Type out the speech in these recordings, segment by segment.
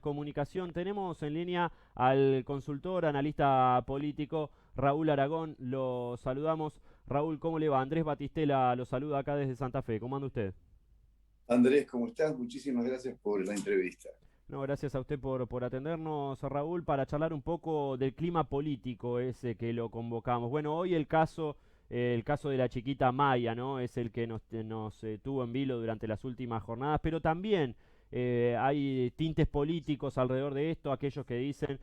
Comunicación. Tenemos en línea al consultor, analista político Raúl Aragón. Lo saludamos. Raúl, ¿cómo le va? Andrés Batistela lo saluda acá desde Santa Fe. ¿Cómo anda usted? Andrés, ¿cómo estás? Muchísimas gracias por la entrevista. No, gracias a usted por atendernos, Raúl, para charlar un poco del clima político ese que lo convocamos. Bueno, hoy el caso de la chiquita Maya, ¿no? Es el que nos tuvo en vilo durante las últimas jornadas, pero también hay tintes políticos alrededor de esto, aquellos que dicen,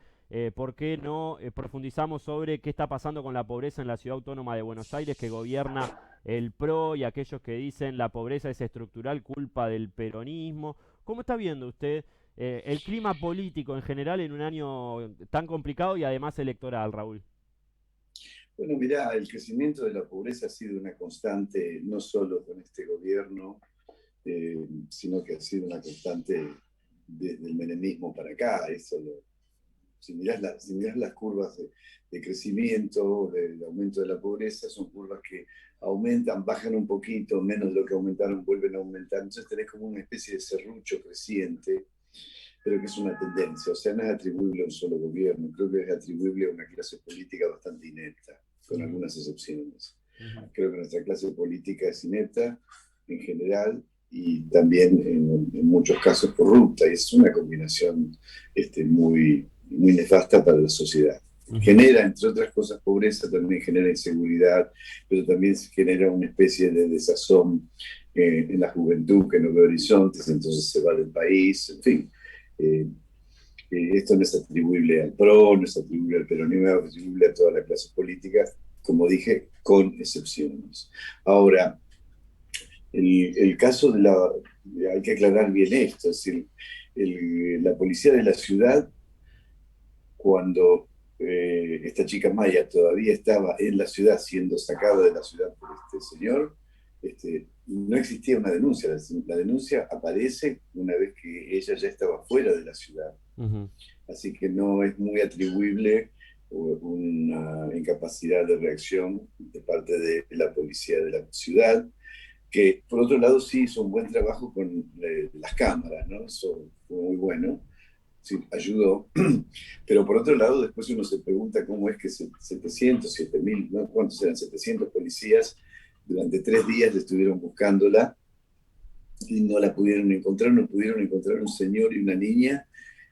¿por qué no profundizamos sobre qué está pasando con la pobreza en la ciudad autónoma de Buenos Aires, que gobierna el PRO, y aquellos que dicen la pobreza es estructural, culpa del peronismo? ¿Cómo está viendo usted el clima político en general en un año tan complicado y además electoral, Raúl? Bueno, mirá, el crecimiento de la pobreza ha sido una constante, no solo con este gobierno, sino que ha sido una constante desde el menemismo para acá. Si mirás las curvas de crecimiento, del aumento de la pobreza, son curvas que aumentan, bajan un poquito, menos de lo que aumentaron, vuelven a aumentar. Entonces tenés como una especie de serrucho creciente, pero que es una tendencia. O sea, no es atribuible a un solo gobierno, creo que es atribuible a una clase política bastante inepta, con Ujú, algunas excepciones. ujú. Creo que nuestra clase política es inepta en general y también en muchos casos corrupta, y es una combinación muy nefasta para la sociedad. Ujú. Genera, entre otras cosas, pobreza, también genera inseguridad, pero también genera una especie de desazón en la juventud que no ve horizontes, entonces se va del país, en fin. Eh, Esto no es atribuible al PRO, no es atribuible al peronismo, es atribuible a toda la clase política, como dije, con excepciones. Ahora, el caso de la... Hay que aclarar bien esto, es decir, la policía de la ciudad, cuando esta chica Maya todavía estaba en la ciudad, siendo sacada de la ciudad por este señor, no existía una denuncia. La denuncia aparece una vez que ella ya estaba fuera de la ciudad. Ujú. Así que no es muy atribuible una incapacidad de reacción de parte de la policía de la ciudad, que por otro lado sí hizo un buen trabajo con las cámaras, ¿no? Eso fue muy bueno, sí, ayudó. Pero por otro lado, después uno se pregunta cómo es que 700, 7000, ¿no? ¿Cuántos eran? 700 policías durante 3 días le estuvieron buscándola y no la pudieron encontrar, no pudieron encontrar un señor y una niña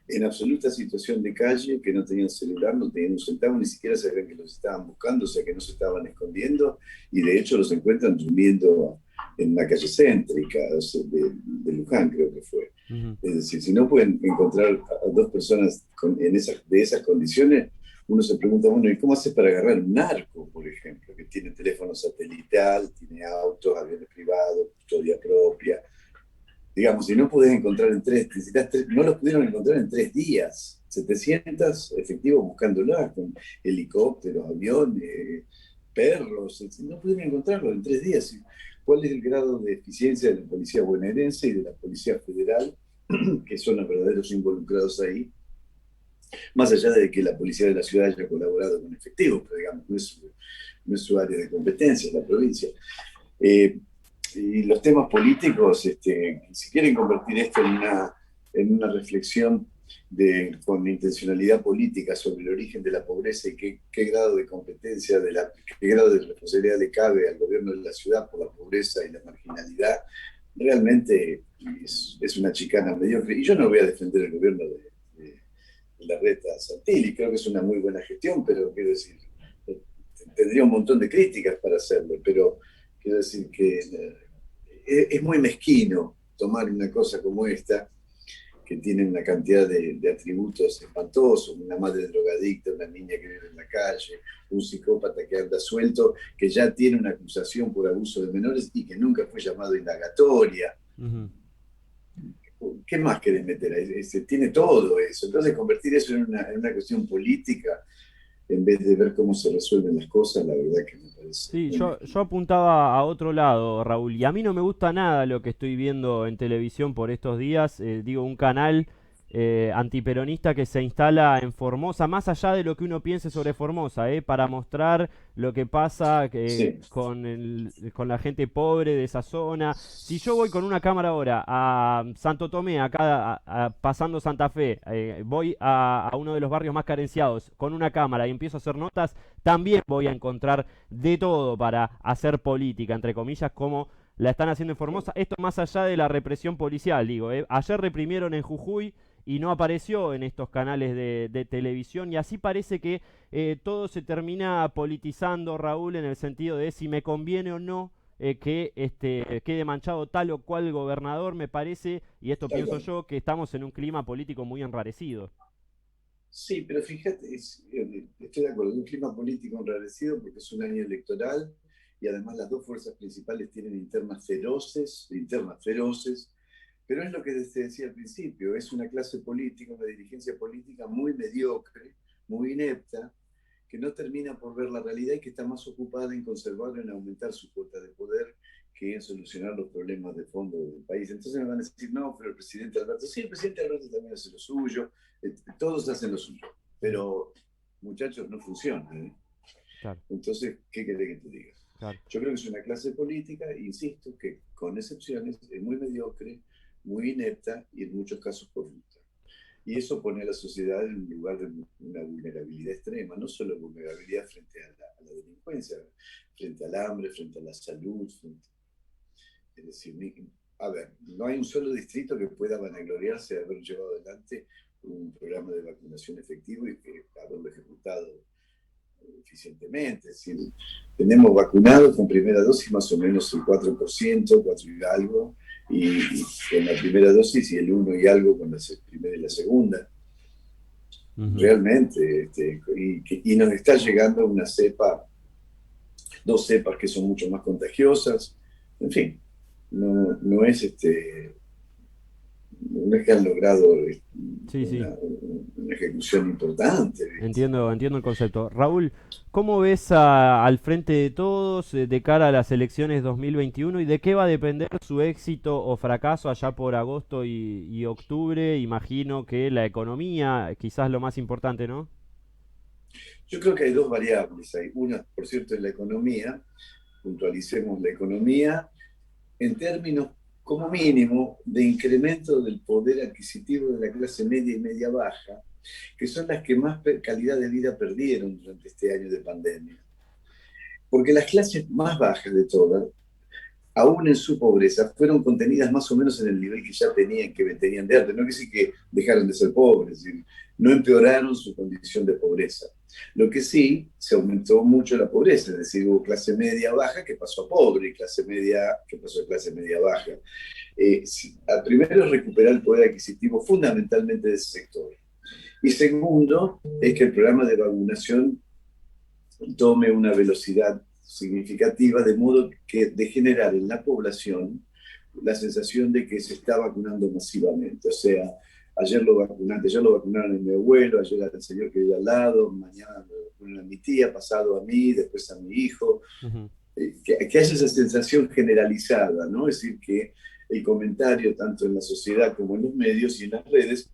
en absoluta situación de calle, que no tenían celular, no tenían un centavo, ni siquiera sabían que los estaban buscando, o sea que no se estaban escondiendo, y de hecho los encuentran durmiendo en una calle céntrica de Luján, creo que fue. Ujú. Es decir, si no pueden encontrar a dos personas de esas condiciones, uno se pregunta, bueno, ¿y cómo hace para agarrar un narco, por ejemplo, que tiene teléfono satelital, tiene autos, aviones privados, custodia propia? Digamos, si no puedes encontrar no los pudieron encontrar en 3 días. 700 efectivos buscándolas con helicópteros, aviones, perros, no pudieron encontrarlo en 3 días. ¿Cuál es el grado de eficiencia de la policía bonaerense y de la policía federal, que son los verdaderos involucrados ahí? Más allá de que la policía de la ciudad haya colaborado con efectivos, pero digamos, no es su área de competencia, es la provincia. Eh, y los temas políticos, si quieren convertir esto en una reflexión con intencionalidad política sobre el origen de la pobreza y qué grado de competencia, qué grado de responsabilidad le cabe al gobierno de la ciudad por la pobreza y la marginalidad, realmente es una chicana mediocre. Y yo no voy a defender el gobierno de la reta Santilli, creo que es una muy buena gestión, pero quiero decir, tendría un montón de críticas para hacerlo, pero quiero decir que es muy mezquino tomar una cosa como esta, que tiene una cantidad de atributos espantosos, una madre drogadicta, una niña que vive en la calle, un psicópata que anda suelto, que ya tiene una acusación por abuso de menores y que nunca fue llamado a indagatoria. Ujú. ¿Qué más querés meter ahí? Tiene todo eso. Entonces, convertir eso en una cuestión política, en vez de ver cómo se resuelven las cosas, la verdad que me parece Sí, muy yo mezquino. apuntaba a otro lado, Raúl, y a mí no me gusta nada lo que estoy viendo en televisión por estos días. Digo, un canal antiperonista que se instala en Formosa, más allá de lo que uno piense sobre Formosa, para mostrar lo que pasa Sí, con la gente pobre de esa zona. Si yo voy con una cámara ahora a Santo Tomé, acá pasando Santa Fe, voy a uno de los barrios más carenciados con una cámara y empiezo a hacer notas, también voy a encontrar de todo para hacer política, entre comillas, como la están haciendo en Formosa. Esto más allá de la represión policial, digo. Ayer reprimieron en Jujuy y no apareció en estos canales de televisión, y así parece que todo se termina politizando, Raúl, en el sentido de si me conviene o no que quede manchado tal o cual gobernador. Me parece, y esto tal pienso cual. yo, que estamos en un clima político muy enrarecido. Sí, pero fíjate, estoy de acuerdo, es un clima político enrarecido porque es un año electoral y además las dos fuerzas principales tienen internas feroces, pero es lo que te decía al principio, es una clase política, una dirigencia política muy mediocre, muy inepta, que no termina por ver la realidad y que está más ocupada en conservar o en aumentar su cuota de poder que en solucionar los problemas de fondo del país. Entonces me van a decir, no, pero el presidente Alberto, sí, el presidente Alberto también hace lo suyo, todos hacen lo suyo, Ujú. pero muchachos, no funciona. ¿Eh? Claro, Entonces, ¿qué querés que te diga? claro. Yo creo que es una clase política, insisto, que con excepciones es muy mediocre, muy inepta y en muchos casos corrupta. Y eso pone a la sociedad en un lugar de una vulnerabilidad extrema, no solo vulnerabilidad frente a la delincuencia, frente al hambre, frente a la salud. Es decir, a ver, no hay un solo distrito que pueda vanagloriarse de haber llevado adelante un programa de vacunación efectivo y que haberlo ejecutado eficientemente. Es decir, tenemos vacunados con primera dosis más o menos el 4%, 4 y algo, y con la primera dosis y el 1 y algo con la primera y la segunda. Ujú. Realmente, y nos está llegando una cepa, dos cepas que son mucho más contagiosas. En fin, no es no es que han logrado Sí, sí. una ejecución importante, ¿viste? Entiendo, entiendo el concepto. Raúl, ¿cómo ves al frente de todos de cara a las elecciones 2021 y de qué va a depender su éxito o fracaso allá por agosto y octubre? Imagino que la economía, quizás lo más importante, ¿no? Yo creo que hay dos variables ahí. Una, por cierto, es la economía. Puntualicemos la economía en términos, como mínimo, de incremento del poder adquisitivo de la clase media y media baja, que son las que más calidad de vida perdieron durante este año de pandemia. Porque las clases más bajas de todas, aún en su pobreza, fueron contenidas más o menos en el nivel que ya tenían de antes. No quiere decir que dejaron de ser pobres, es decir, no empeoraron su condición de pobreza. Lo que sí, se aumentó mucho la pobreza, es decir, hubo clase media baja que pasó a pobre y clase media que pasó a clase media baja. Primero es recuperar el poder adquisitivo fundamentalmente de ese sector. Y segundo, es que el programa de vacunación tome una velocidad significativa, de modo que de generar en la población la sensación de que se está vacunando masivamente. O sea, ayer lo vacunaron a mi abuelo, ayer al señor que vive al lado, mañana lo vacunan a mi tía, pasado a mí, después a mi hijo. Ujú. Que haya esa sensación generalizada, ¿no? Es decir, que el comentario, tanto en la sociedad como en los medios y en las redes,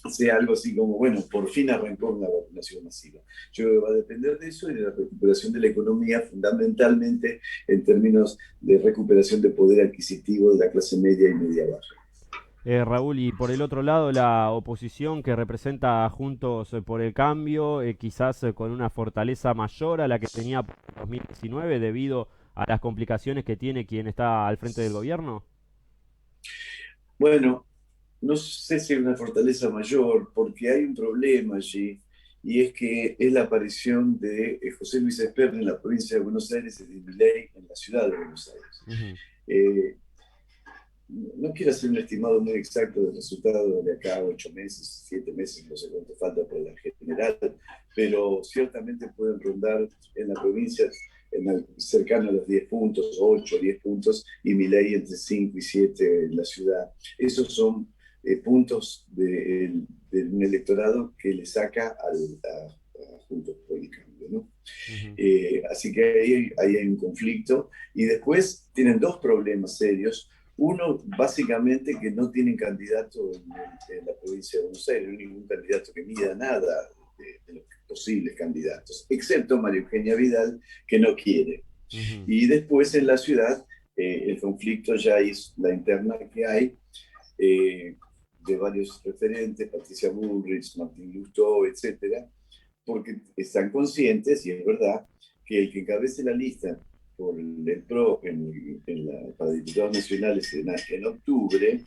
sea algo así como, bueno, por fin arrancó una vacunación masiva. Yo creo que va a depender de eso y de la recuperación de la economía, fundamentalmente en términos de recuperación de poder adquisitivo de la clase media y media baja. Raúl, y por el otro lado, la oposición que representa Juntos por el Cambio, quizás con una fortaleza mayor a la que tenía por 2019 debido a las complicaciones que tiene quien está al frente del gobierno. Bueno, no sé si hay una fortaleza mayor, porque hay un problema allí, y es que es la aparición de José Luis Espert en la provincia de Buenos Aires y de Milei en la ciudad de Buenos Aires. Ujú. Eh, no quiero hacer un estimado muy exacto del resultado de acá 8 meses, 7 meses, no sé cuánto falta por la general, pero ciertamente pueden rondar en la provincia cercano a los 10 puntos, 8, 10 puntos, y Milei entre 5 y 7 en la ciudad. Esos son puntos de un electorado que le saca a Juntos por el Cambio, ¿no? Ujú. Así que ahí hay un conflicto. Y después tienen dos problemas serios. Uno, básicamente, que no tienen candidato en la provincia de Buenos Aires, no hay ningún candidato que mida nada de los posibles candidatos, excepto María Eugenia Vidal, que no quiere. Ujú. Y después en la ciudad, el conflicto ya es la interna que hay, eh, de varios referentes, Patricia Bullrich, Martín Lustó, etcétera, porque están conscientes, y es verdad, que el que encabece la lista por el PRO para diputados nacionales en octubre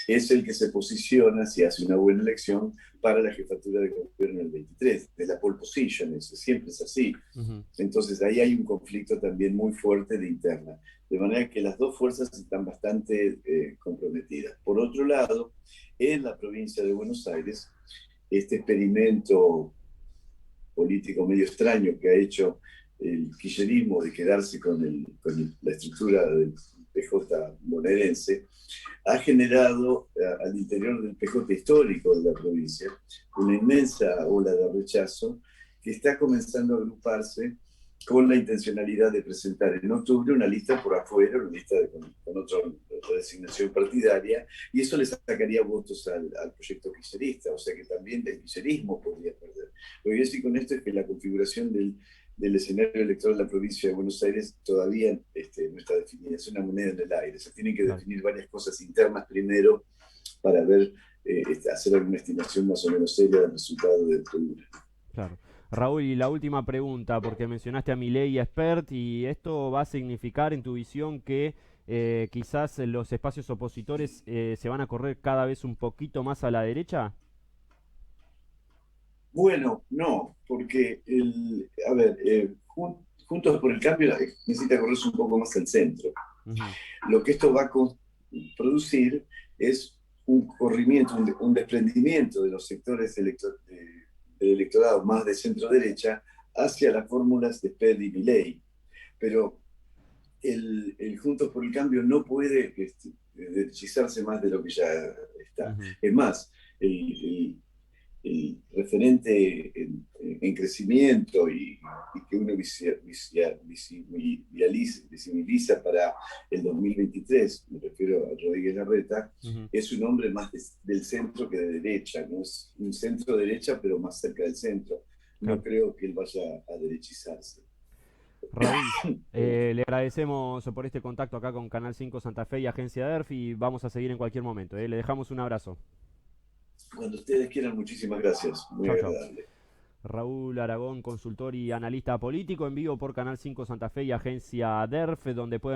es el que se posiciona, si hace una buena elección, para la jefatura de gobierno en el 23, de la pole position, eso siempre es así. Ujú. Entonces ahí hay un conflicto también muy fuerte de interna. De manera que las dos fuerzas están bastante comprometidas. Por otro lado, en la provincia de Buenos Aires, este experimento político medio extraño que ha hecho el kirchnerismo de quedarse con la estructura del PJ bonaerense, ha generado al interior del PJ histórico de la provincia una inmensa ola de rechazo que está comenzando a agruparse con la intencionalidad de presentar en octubre una lista por afuera, una lista con otra designación partidaria, y eso le sacaría votos al proyecto kirchnerista, o sea que también el kirchnerismo podría perder. Lo que quiero decir con esto es que la configuración del escenario electoral de la provincia de Buenos Aires todavía no está definida, es una moneda en el aire, se tienen que Claro, definir varias cosas internas primero para ver, hacer alguna estimación más o menos seria del resultado de octubre. claro. Raúl, y la última pregunta, porque mencionaste a Milei y a Spert, y esto va a significar en tu visión que quizás los espacios opositores se van a correr cada vez un poquito más a la derecha. Bueno, no, porque, a ver, Juntos por el Cambio necesita correrse un poco más al centro. Ujú. Lo que esto va a producir es un corrimiento, un desprendimiento de los sectores del electorado más de centro-derecha hacia las fórmulas de Sped y Milei. Pero el Juntos por el Cambio no puede derechizarse más de lo que ya está. Ujú. Es más, el, el referente en crecimiento y que uno visibiliza para el 2023, me refiero a Rodríguez Larreta, Ujú. es un hombre más del centro que de derecha, no es un centro derecha, pero más cerca del centro. No Claro. creo que él vaya a derechizarse. Raúl, Perdón. le agradecemos por este contacto acá con Canal 5 Santa Fe y Agencia DERF y vamos a seguir en cualquier momento. Le dejamos un abrazo. Cuando ustedes quieran, muchísimas gracias. Muy Chau, chau. agradable. Raúl Aragón, consultor y analista político, en vivo por Canal 5 Santa Fe y Agencia DERF, donde pueden